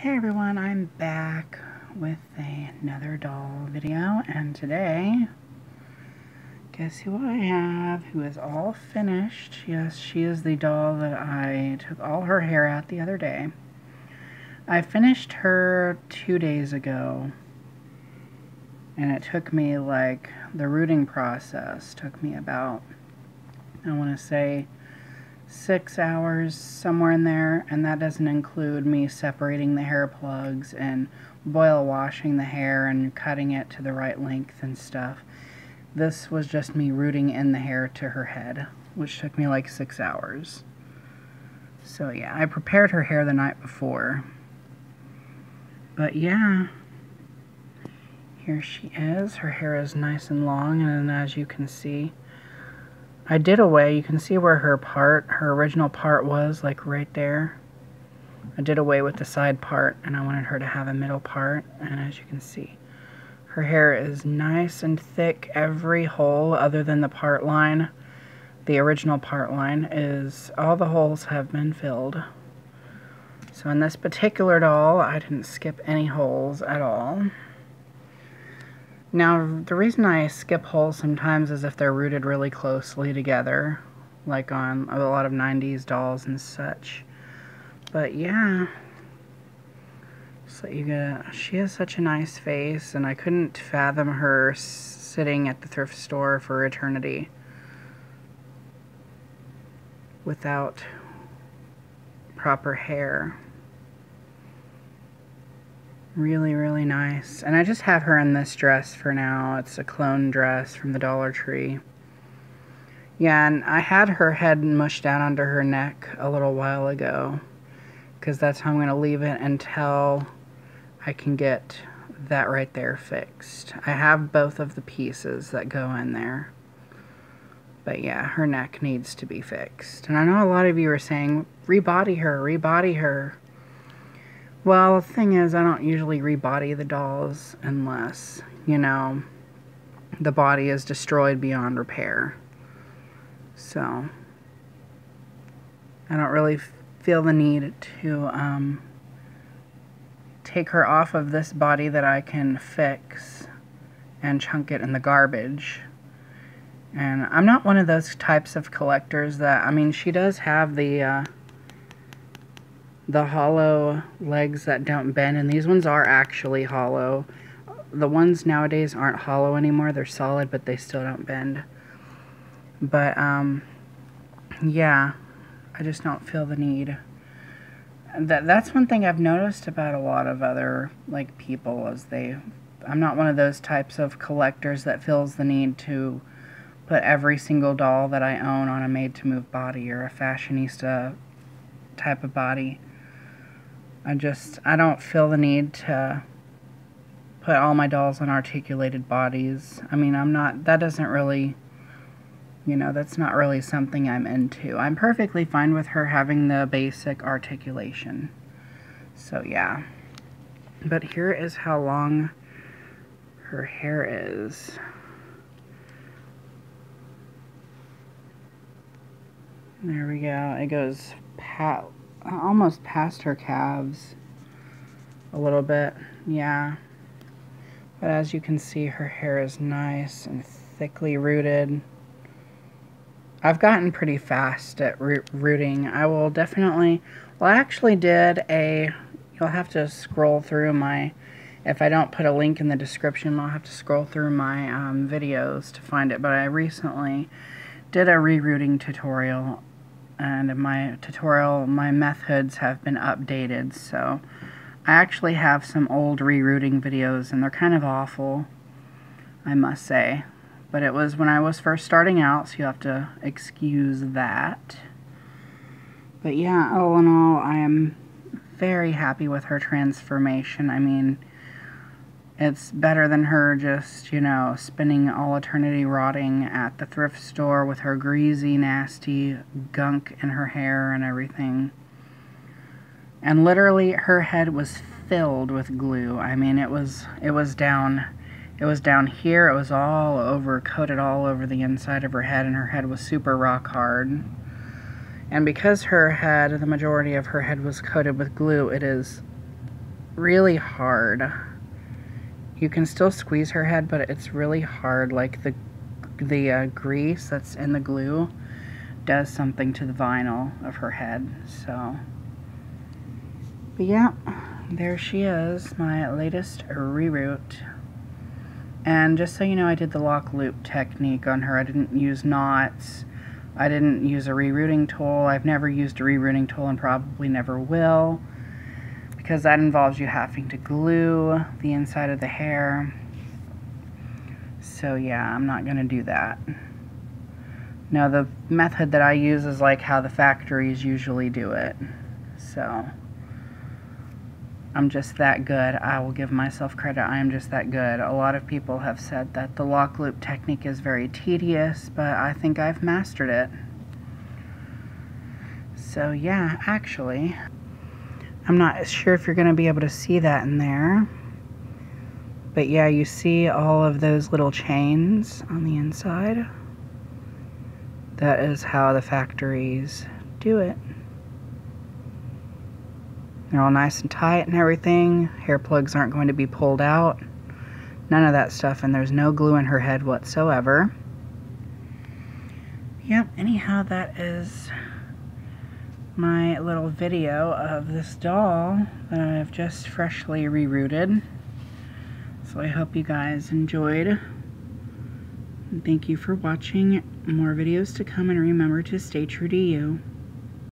Hey everyone, I'm back with another doll video, and today, guess who I have, who is all finished. Yes, she is the doll that I took all her hair out the other day. I finished her 2 days ago, and it took me, like, the rooting process took me about, I want to say, 6 hours, somewhere in there, and that doesn't include me separating the hair plugs and boil washing the hair and cutting it to the right length and stuff. This was just me rooting in the hair to her head, which took me like 6 hours. So yeah, I prepared her hair the night before. But yeah, here she is. Her hair is nice and long, and as you can see, I did away, you can see where her original part was, like right there. I did away with the side part, and I wanted her to have a middle part, and as you can see, her hair is nice and thick. Every hole other than the part line, the original part line, all the holes have been filled. So in this particular doll, I didn't skip any holes at all. Now, the reason I skip holes sometimes is if they're rooted really closely together, like on a lot of 90s dolls and such. But yeah, so she has such a nice face, and I couldn't fathom her sitting at the thrift store for eternity without proper hair. Really, really nice. And I just have her in this dress for now. It's a clone dress from the Dollar Tree. Yeah, and I had her head mushed down under her neck a little while ago, because that's how I'm going to leave it until I can get that right there fixed. I have both of the pieces that go in there. But yeah, her neck needs to be fixed. And I know a lot of you are saying, rebody her, rebody her. Well, the thing is, I don't usually rebody the dolls unless, you know, the body is destroyed beyond repair. So, I don't really feel the need to take her off of this body that I can fix and chunk it in the garbage. And I'm not one of those types of collectors that, I mean, she does have the hollow legs that don't bend, and these ones are actually hollow. The ones nowadays aren't hollow anymore, they're solid, but they still don't bend. But yeah, I just don't feel the need. That's one thing I've noticed about a lot of other, like, people, is I'm not one of those types of collectors that feels the need to put every single doll that I own on a made-to-move body or a fashionista type of body. I don't feel the need to put all my dolls on articulated bodies. I mean, that doesn't really, you know, that's not really something I'm into. I'm perfectly fine with her having the basic articulation. So yeah. But here is how long her hair is. There we go. It goes almost past her calves a little bit, yeah. But as you can see, her hair is nice and thickly rooted. I've gotten pretty fast at rooting. I will definitely, well, I actually you'll have to scroll through if I don't put a link in the description, I'll have to scroll through my videos to find it, but I recently did a rerooting tutorial, and my methods have been updated, so I actually have some old rerooting videos, and they're kind of awful, I must say. But it was when I was first starting out, so you have to excuse that. But yeah, all in all, I am very happy with her transformation. I mean, it's better than her just, you know, spending all eternity rotting at the thrift store with her greasy, nasty gunk in her hair and everything. And literally, her head was filled with glue. I mean, it was down here. It was all over, coated all over the inside of her head, and her head was super rock hard. And because the majority of her head was coated with glue, it is really hard. You can still squeeze her head, but it's really hard. Like the grease that's in the glue does something to the vinyl of her head. So, but yeah, there she is, my latest reroot. And just so you know, I did the lock loop technique on her. I didn't use knots. I didn't use a rerooting tool. I've never used a rerooting tool and probably never will, because that involves you having to glue the inside of the hair. So yeah, I'm not gonna do that. Now the method that I use is like how the factories usually do it. So I'm just that good. I will give myself credit. I am just that good. A lot of people have said that the lock loop technique is very tedious, but I think I've mastered it. So yeah, actually, I'm not sure if you're going to be able to see that in there. But yeah, you see all of those little chains on the inside. That is how the factories do it. They're all nice and tight and everything. Hair plugs aren't going to be pulled out. None of that stuff, and there's no glue in her head whatsoever. Yep, anyhow, that is my little video of this doll that I've just freshly rerooted. So I hope you guys enjoyed. And thank you for watching. More videos to come, and remember to stay true to you.